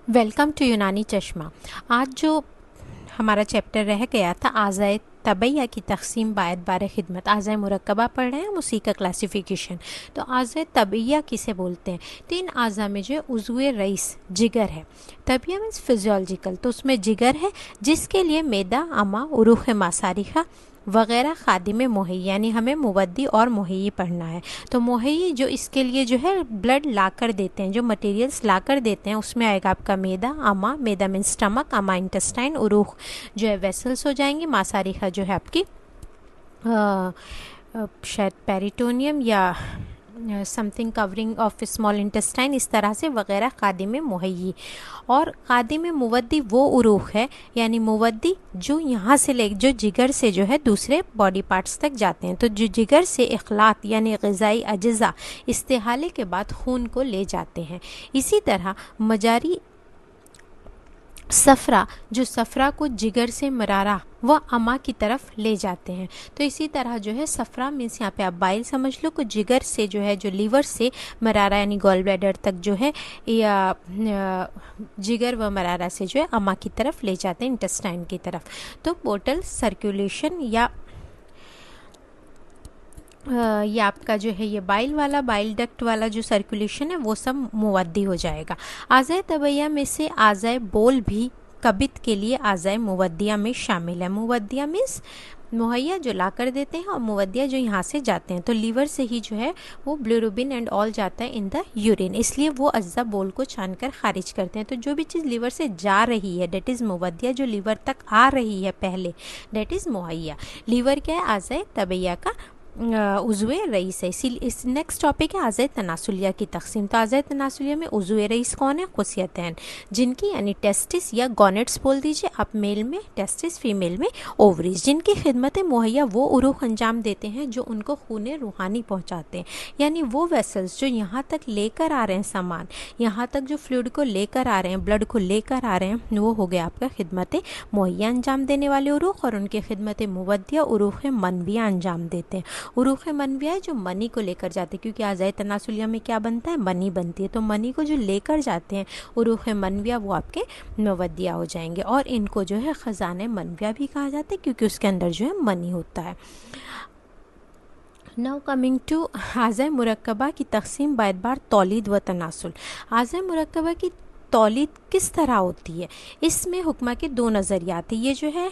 Welcome to यूनानी चश्मा। आज जो हमारा चैप्टर रह गया था आज़ाए तबैया की तकसीम बायत बार खिदमत, आज़ाए मुरक्कबा पढ़ रहे हैं हम, उसी का क्लासिफिकेशन। तो आज़ाए तबैया किसे बोलते हैं? तो इन आज़ा में जो उज़्वे रईस जिगर है। तबैया मीन्स फिजियोलॉजिकल, तो उसमें जिगर है जिसके लिए मैदा, अमा, उरूख मासारिखा वग़ैरह खादिम मुहैया, यानी हमें मुवद्दी और मुहैयी पढ़ना है। तो मुहैयी जो इसके लिए जो है ब्लड ला कर देते हैं, जो मटेरियल्स ला कर देते हैं, उसमें आएगा आपका मैदा, अमा, मैदा मीन स्टमक, अमा इंटेस्टाइन, उरूख जो है वेसल्स हो जाएंगी, मासारिखा जो है आपकी शायद पेरिटोनियम या something covering of small intestine, इस तरह से वगैरह खादिम मुहैयी। और खादिम मुवद्दी वो उरूख है, यानी मुवद्दी जो यहाँ से ले, जो जिगर से जो है दूसरे बॉडी पार्ट्स तक जाते हैं। तो जो जिगर से इखलात यानी ग़िज़ाई अज्ज़ा इस्तेहाले के बाद खून को ले जाते हैं। इसी तरह मजारी सफ़रा, जो सफ़रा को जिगर से मरारा वह अमा की तरफ ले जाते हैं। तो इसी तरह जो है सफ़रा मीन्स यहाँ पे आप बाइल समझ लो, को जिगर से जो है, जो लीवर से मरारा यानी गॉल ब्लैडर तक जो है, या जिगर व मरारा से जो है अमा की तरफ ले जाते हैं, इंटेस्टाइन की तरफ। तो पोर्टल सर्कुलेशन या ये आपका जो है ये बाइल वाला, बाइल डक्ट वाला जो सर्कुलेशन है वो सब मुवद्दी हो जाएगा। आज़ाए तबैया में से आज़ाए बोल भी कबित के लिए आज़ाए मुवद्दिया में शामिल है। मुवद्दिया मीन्स मुहैया जो ला कर देते हैं, और मुवद्दिया जो यहाँ से जाते हैं। तो लीवर से ही जो है वो ब्लिरुबिन एंड ऑल जाता है इन द यूरिन, इसलिए वो अज्जा बोल को छान कर खारिज करते हैं। तो जो भी चीज़ लीवर से जा रही है डेट इज़ मुवद्दिया, जो लीवर तक आ रही है पहले डेट इज़ मुहैया। लीवर क्या है? आज़ाए तबैया का उज़्वे रईस है। इस नेक्स्ट टॉपिक है आज़ाए तनासुलिया की तकसीम। तो आज़ाए तनासुलिया में उज़्वे रईस कौन है? खुसियतैन, जिनकी यानी टेस्टिस या गॉनेट्स बोल दीजिए आप, मेल में टेस्टिस, फीमेल में ओवरीज, जिनकी खिदमत मुहैया वो उरूख अंजाम देते हैं जो उनको खून रूहानी पहुँचाते हैं। यानी वो वेसल्स जो यहाँ तक लेकर आ रहे हैं सामान, यहाँ तक जो फ्लूइड को लेकर आ रहे हैं, ब्लड को लेकर आ रहे हैं, वो हो गया आपका खिदमत मुहैया अंजाम देने वाले उरूख। और उनके खिदमत मुवद्दिया उरूख मनविया अंजाम देते हैं। उरूख मनविया है जो मनी को लेकर जाते हैं, क्योंकि आज़ाए तनासुलिया में क्या बनता है? मनी बनती है। तो मनी को जो लेकर जाते हैं उरूख मनविया, वो आपके मुवद्दिया हो जाएंगे। और इनको जो है ख़ज़ाने मनविया भी कहा जाता है, क्योंकि उसके अंदर जो है मनी होता है। नाउ कमिंग टू आज़ाए मुरक्कबा की तकसीम बायत बार तौलीद व तनासुल। आज़ाए मुरक्कबा की तौलीद किस तरह होती है? इसमें हुक्मा के दो नज़रियात हैं। ये जो है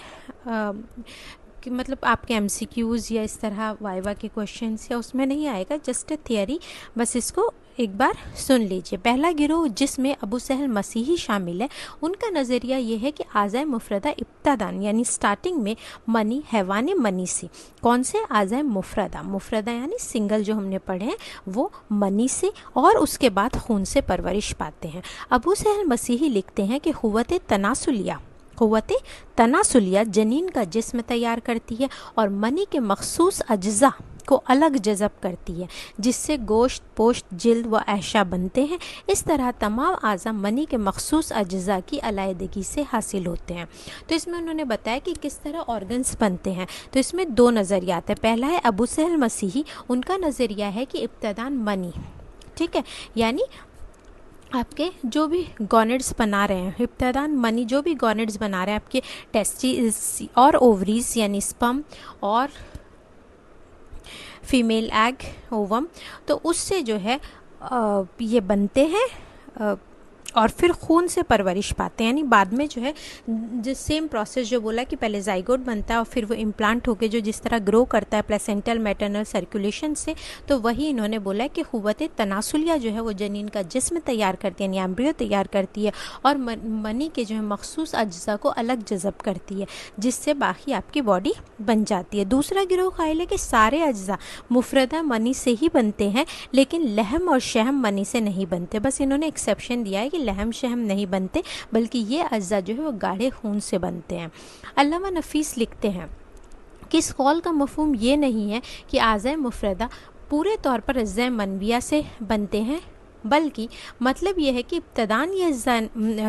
कि मतलब आपके एमसीक्यूज़ या इस तरह वाइवा के क्वेश्चंस या उसमें नहीं आएगा, जस्ट थियरी, बस इसको एक बार सुन लीजिए। पहला गिरोह जिसमें अबू सहल मसीही शामिल है, उनका नज़रिया ये है कि आज़ाए मुफरदा इब्तदान यानी स्टार्टिंग में मनी, हैवान मनी से। कौन से? आज़ाए मुफरदा, मुफरदा यानी सिंगल जो हमने पढ़े हैं वो मनी से, और उसके बाद खून से परवरिश पाते हैं। अबू सहल मसीही लिखते हैं कि क़ुव्वत तनासुलिया जनीन का जिस्म तैयार करती है और मनी के मखसूस अज्जा को अलग जज़ब करती है, जिससे गोश्त, पोश्त, जिल्द व ऐशा बनते हैं। इस तरह तमाम आज़ा मनी के मखसूस अज्जा की अलायदगी से हासिल होते हैं। तो इसमें उन्होंने बताया कि किस तरह ऑर्गन्स बनते हैं। तो इसमें दो नज़रियात है। पहला है अबू सहल मसीही, उनका नज़रिया है कि इब्तदान मनी, ठीक है, यानी आपके जो भी गॉनेड्स बना रहे हैं, इब्तदान मनी जो भी गॉनेड्स बना रहे हैं, आपके टेस्टिस और ओवरीज यानी स्पर्म और फीमेल एग, ओवम, तो उससे जो है ये बनते हैं और फिर खून से परवरिश पाते हैं। यानी बाद में जो है जिस सेम प्रोसेस जो बोला कि पहले जाइगोट बनता है और फिर वो इम्प्लांट होकर जो जिस तरह ग्रो करता है प्लेसेंटल मैटरनल सर्कुलेशन से, तो वही इन्होंने बोला कि क़ुव्वत तनासुलिया जो है वो जनीन का जिस्म तैयार करती है, यानी एम्ब्रियो तैयार करती है, और मनी के जो है मखसूस अज्जा को अलग जज़ब करती है, जिससे बाकी आपकी बॉडी बन जाती है। दूसरा गिरोह क़ाइल है कि सारे अज्जा मुफरदा मनी से ही बनते हैं, लेकिन लहम और शहम मनी से नहीं बनते। बस इन्होंने एक्सेप्शन दिया है कि लहम शहम नहीं बनते, बल्कि ये अज्जा जो है वो गाढ़े खून से बनते हैं। अल्लामा नफीस लिखते हैं कि इस कौल का मफहूम ये नहीं है कि आज़ाए मुफरदा पूरे तौर पर अज्जा मनविया से बनते हैं, बल्कि मतलब ये है कि इब्तदान ये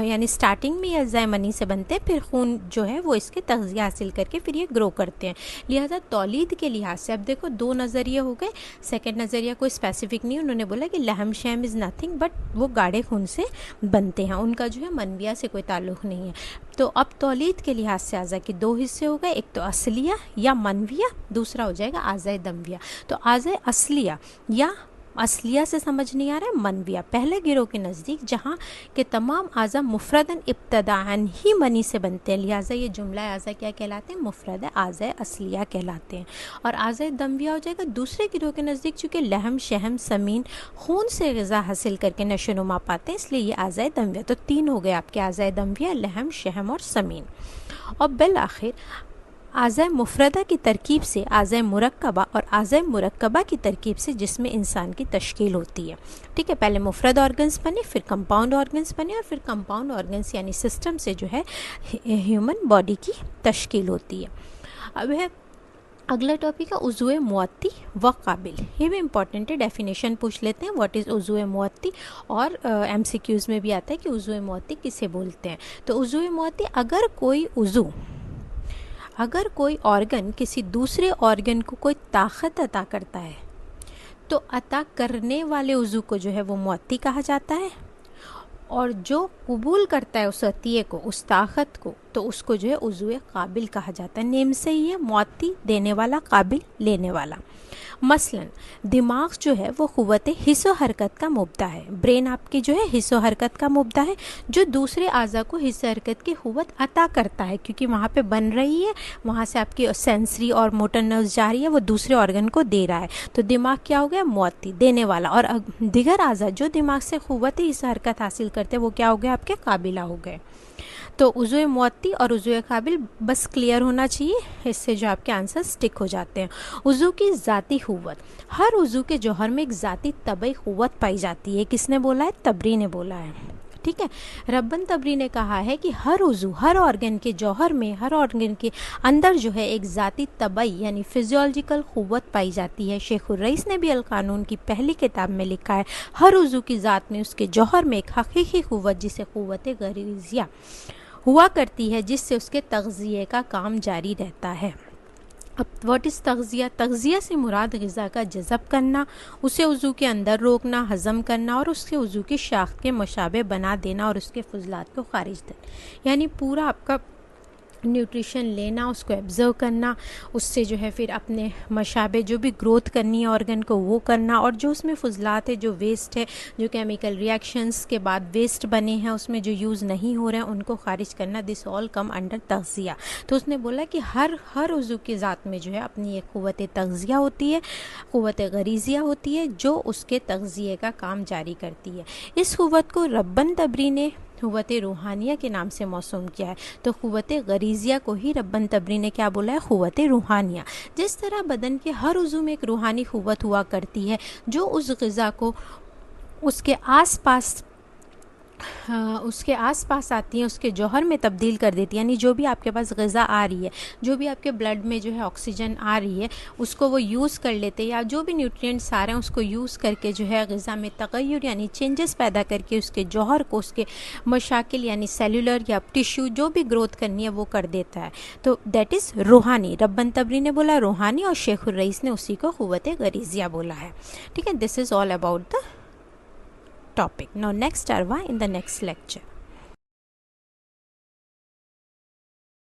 यानी स्टार्टिंग में ये अज़ाए मनी से बनते हैं, फिर खून जो है वो इसके तग़ज़िया हासिल करके फिर ये ग्रो करते हैं। लिहाजा तौलीद के लिहाज से अब देखो दो नज़रिए हो गए। सेकंड नज़रिया कोई स्पेसिफिक नहीं, उन्होंने बोला कि लहम शहम इज़ नथिंग बट वो गाढ़े खून से बनते हैं, उनका जो है मनविया से कोई ताल्लुक़ नहीं है। तो अब तौलीद के लिहाज से आज़ा के दो हिस्से हो गए, एक तो असलिया या मनविया, दूसरा हो जाएगा आज़ाए दमविया। तो आज़ाए असलिया या असलिया से समझ नहीं आ रहा है, मनविया पहले गिरोह के नज़दीक जहाँ के तमाम आज़ा मुफरदन इब्तदाअन ही मनी से बनते हैं, लिहाजा ये जुमला आज़ा क्या कहलाते हैं, मुफरद आज़ाए असलिया कहलाते हैं। और आज़ाए दमविया हो जाएगा दूसरे गिरोह के नज़दीक, चूँकि लहम शहम समीन खून से ग़िज़ा हासिल करके नशोनुमा पाते हैं, इसलिए ये आज़ाए दमविया। तो तीन हो गए आपके आज़ाए दमविया, लहम शहम और समीन। और बिल आखिर आज़ाए मुफरदा की तरकीब से आज़ाए मुरक्कबा और आज़ाए मुरक्कबा की तरकीब से जिस्म इंसान की तश्कील होती है। ठीक है, पहले मुफरद ऑर्गन्स बने, फिर कंपाउंड ऑर्गन्स बने, और फिर कंपाउंड ऑर्गन्स यानी सिस्टम से जो है ह्यूमन बॉडी की तश्कील होती है। अब है अगला टॉपिक है उज़्वे मुअत्ती व काबिल। ये भी इंपॉर्टेंट है, डेफिनेशन पूछ लेते हैं, व्हाट इज़ उज़्वे मुअत्ती। और MCQs में भी आता है कि उज़्वे मुअत्ती किसे बोलते हैं। तो उज़्वे मुअत्ती, अगर कोई ऑर्गन किसी दूसरे ऑर्गन को कोई ताकत अता करता है तो अता करने वाले उज़ू को जो है वो मुअत्ती कहा जाता है, और जो कबूल करता है उस अतिये को, उस ताकत को, तो उसको जो है उज़्वे काबिल कहा जाता है। नेम से ही है, मुअत्ती देने वाला, काबिल लेने वाला। मसलन दिमाग जो है वो क़ुव्वत हिस्सो हरकत का मुब्दा है, ब्रेन आपकी जो है हिस्सो हरकत का मुब्दा है, जो दूसरे आज़ा को हिस्सो हरकत की क़ुव्वत अता करता है, क्योंकि वहाँ पे बन रही है, वहाँ से आपकी सेंसरी और मोटर नर्व्स जा रही है, वो दूसरे ऑर्गन को दे रहा है। तो दिमाग क्या हो गया, मुअत्ती देने वाला। और दिगर आज़ा जो दिमाग से क़ुव्वत हिस्सो हरकत हासिल करते हैं वो क्या हो गए, आपके काबिला हो गए। तो उज़्वे मुअत्ती और उज़्वे काबिल बस क्लियर होना चाहिए, इससे जो आपके आंसर स्टिक हो जाते हैं। उज़ू की ज़ाती क़ुव्वत, हर उज़ू के जौहर में एक ज़ाती तबई क़ुव्वत पाई जाती है। किसने बोला है, तबरी ने बोला है। ठीक है, रब्बन तबरी ने कहा है कि हर उज़ू, हर ऑर्गन के जौहर में, हर ऑर्गन के अंदर जो है एक ज़ाती तबई यानी फिजियोलॉजिकल क़ुव्वत पाई जाती है। शेख रईस ने भी अल कानून की पहली किताब में लिखा है, हर उज़ू की ज़ात में, उसके जौहर में एक हकीकी क़ुव्वत जिसे क़ुव्वत गरीज़िया हुआ करती है, जिससे उसके तग़ज़िये का काम जारी रहता है। अब व्हाट इज़ तग़ज़िया, तग़ज़िया से मुराद ग़िज़ा का जज़ब करना, उसे उज़ू के अंदर रोकना, हज़म करना, और उसके उज़ू की शाख्त के मुशाबे बना देना और उसके फुज़लात को खारिज देना। यानी पूरा आपका न्यूट्रिशन लेना, उसको एब्ज़र्व करना, उससे जो है फिर अपने मशाबे जो भी ग्रोथ करनी है ऑर्गन को वो करना, और जो उसमें फुजलात है, जो वेस्ट है, जो केमिकल रिएक्शंस के बाद वेस्ट बने हैं उसमें जो यूज़ नहीं हो रहे हैं उनको खारिज करना। दिस ऑल कम अंडर तग़ज़िया। तो उसने बोला कि हर उज़ू की ज़ात में जो है अपनी एक क़ुव्वत तग़ज़िया होती है, क़ुव्वत गरीज़िया होती है, जो उसके तग़ज़िये का काम जारी करती है। इस क़ुव्वत को रब्बन तबरी ने क़ुव्वत रूहानिया के नाम से मौसूम किया है। तो क़ुव्वत गरीज़िया को ही रब्बन तबरी ने क्या बोला है, क़ुव्वत रूहानिया। जिस तरह बदन के हर उज़ू में एक रूहानी क़ुव्वत हुआ करती है जो उस ग़िज़ा को उसके आसपास आती है, उसके जौहर में तब्दील कर देती है। यानी जो भी आपके पास ग़िज़ा आ रही है, जो भी आपके ब्लड में जो है ऑक्सीजन आ रही है, उसको वो यूज़ कर लेते हैं, या जो भी न्यूट्रिएंट्स आ रहे हैं उसको यूज़ करके जो है ग़िज़ा में तग़य्युर यानी चेंजेस पैदा करके उसके जौहर को, उसके मशाकिल यानी सेलुलर या टिश्यू जो भी ग्रोथ करनी है वो कर देता है। तो दैट इज़ रूहानी। रब्बन तबरी ने बोला रूहानी और शेख रईस ने उसी को क़ुव्वत गरीज़िया बोला है। ठीक है, this is all about the topic. Now next Arwa in the next lecture.